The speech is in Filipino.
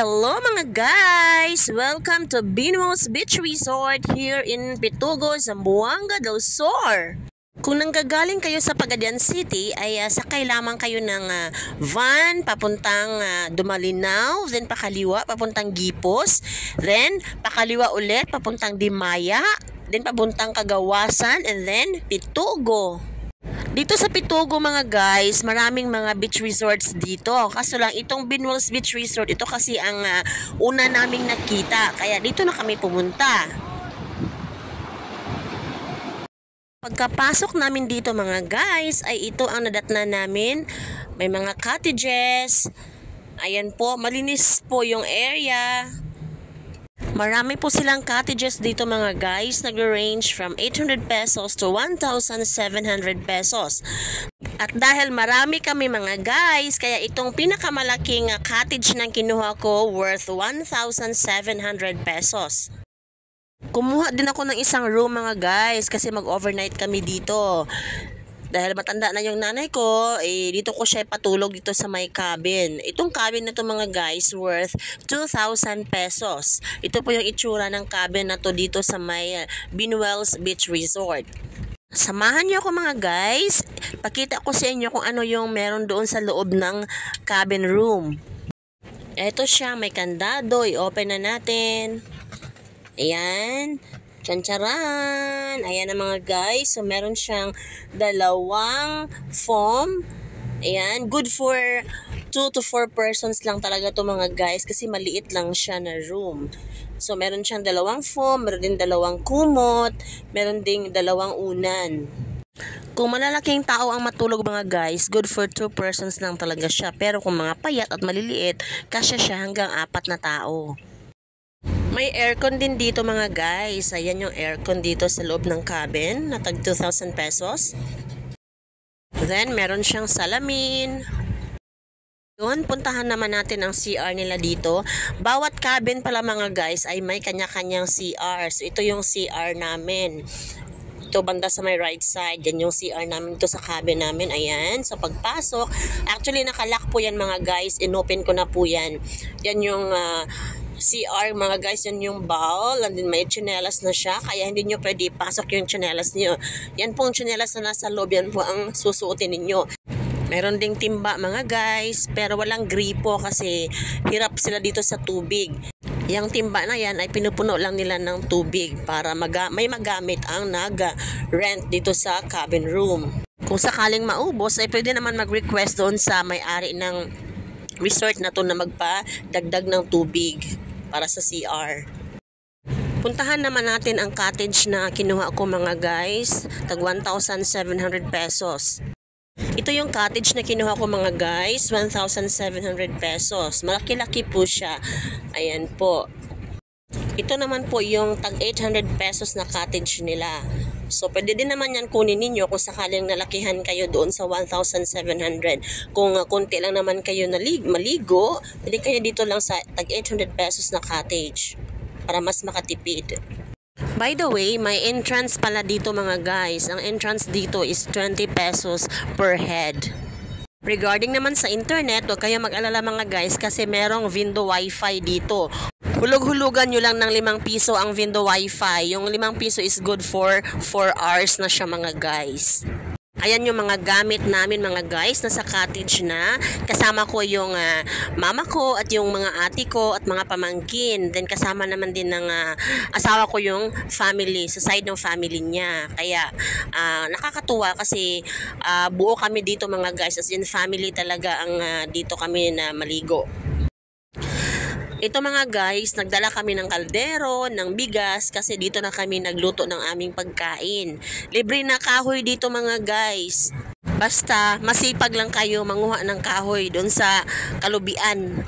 Hello mga guys! Welcome to Binwos Beach Resort here in Pitugo, Zamboanga del Sur. Kung nanggagaling kayo sa Pagadian City ay sakay lamang kayo ng van papuntang Dumalinaw, then pakaliwa papuntang Gipos, then pakaliwa ulit papuntang Dimaya, then papuntang Kagawasan, and then Pitugo. Dito sa Pitugo mga guys, maraming mga beach resorts dito. Kaso lang itong Binwos Beach Resort, ito kasi ang una naming nakita. Kaya dito na kami pumunta. Pagkapasok namin dito mga guys, ay ito ang nadatnan namin. May mga cottages. Ayan po, malinis po yung area. Marami po silang cottages dito mga guys, nag-range from 800 pesos to 1,700 pesos. At dahil marami kami mga guys, kaya itong pinakamalaking cottage na kinuha ko worth 1,700 pesos. Kumuha din ako ng isang room mga guys kasi mag-overnight kami dito. Dahil matanda na yung nanay ko, dito ko siya patulog dito sa may cabin. Itong cabin na to mga guys worth 2,000 pesos. Ito po yung itsura ng cabin na to dito sa may Binwos Beach Resort. Samahan niyo ako mga guys. Pakita ko sa inyo kung ano yung meron doon sa loob ng cabin room. Ito siya, may kandado. I-open na natin. Ayan. Tsan-charan! Ayan na mga guys. So, meron siyang dalawang foam. Ayan. Good for 2 to 4 persons lang talaga to mga guys. Kasi maliit lang siya na room. So, meron siyang dalawang foam. Meron din dalawang kumot. Meron ding dalawang unan. Kung malalaking tao ang matulog mga guys, good for 2 persons lang talaga siya. Pero kung mga payat at maliliit, kasya siya hanggang 4 na tao. May aircon din dito mga guys. Ayan yung aircon dito sa loob ng cabin na tag 2,000 pesos. Then meron siyang salamin. Yun, puntahan naman natin ang CR nila dito. Bawat cabin pala mga guys ay may kanya-kanyang CR. So ito yung CR namin. Ito banda sa may right side. Yan yung CR namin ito sa cabin namin. Ayan. So pagpasok, actually nakalock po yan mga guys. Inopen ko na po yan. Yan yung CR mga guys, yan yung bowl, and then may tsinelas na siya, kaya hindi nyo pwede ipasok yung tsinelas nyo. Yan pong tsinelas na nasa loob, yan po ang susuotin ninyo. Meron ding timba mga guys, pero walang gripo kasi hirap sila dito sa tubig. Yung timba na yan ay pinupuno lang nila ng tubig para may magamit ang nag-rent dito sa cabin room. Kung sakaling maubos ay pwede naman mag-request doon sa may-ari ng resort na to na magpa-dagdag ng tubig para sa CR. Puntahan naman natin ang cottage na kinuha ko mga guys. Tag 1,700 pesos. Ito yung cottage na kinuha ko mga guys. 1,700 pesos. Malaki-laki po siya. Ayan po. Ito naman po yung tag 800 pesos na cottage nila. So, pwede din naman yan kunin ninyo kung sakaling nalakihan kayo doon sa 1,700. Kung konti lang naman kayo maligo, pwede kayo dito lang sa tag 800 pesos na cottage para mas makatipid. By the way, may entrance pala dito mga guys. Ang entrance dito is 20 pesos per head. Regarding naman sa internet, huwag kayo mag-alala mga guys kasi merong Vindo Wi-Fi dito. Hulog-hulugan nyo lang ng 5 piso ang Vindo Wi-Fi. Yung 5 piso is good for 4 hours na siya mga guys. Ayan yung mga gamit namin mga guys. Nasa cottage na. Kasama ko yung mama ko at yung mga ate ko at mga pamangkin. Then kasama naman din ng asawa ko yung family. Sa side ng family niya. Kaya nakakatuwa kasi buo kami dito mga guys. As in family talaga ang dito kami na maligo. Ito mga guys, nagdala kami ng kaldero, ng bigas kasi dito na kami nagluto ng aming pagkain. Libre na kahoy dito mga guys. Basta masipag lang kayo manguha ng kahoy doon sa kalubian.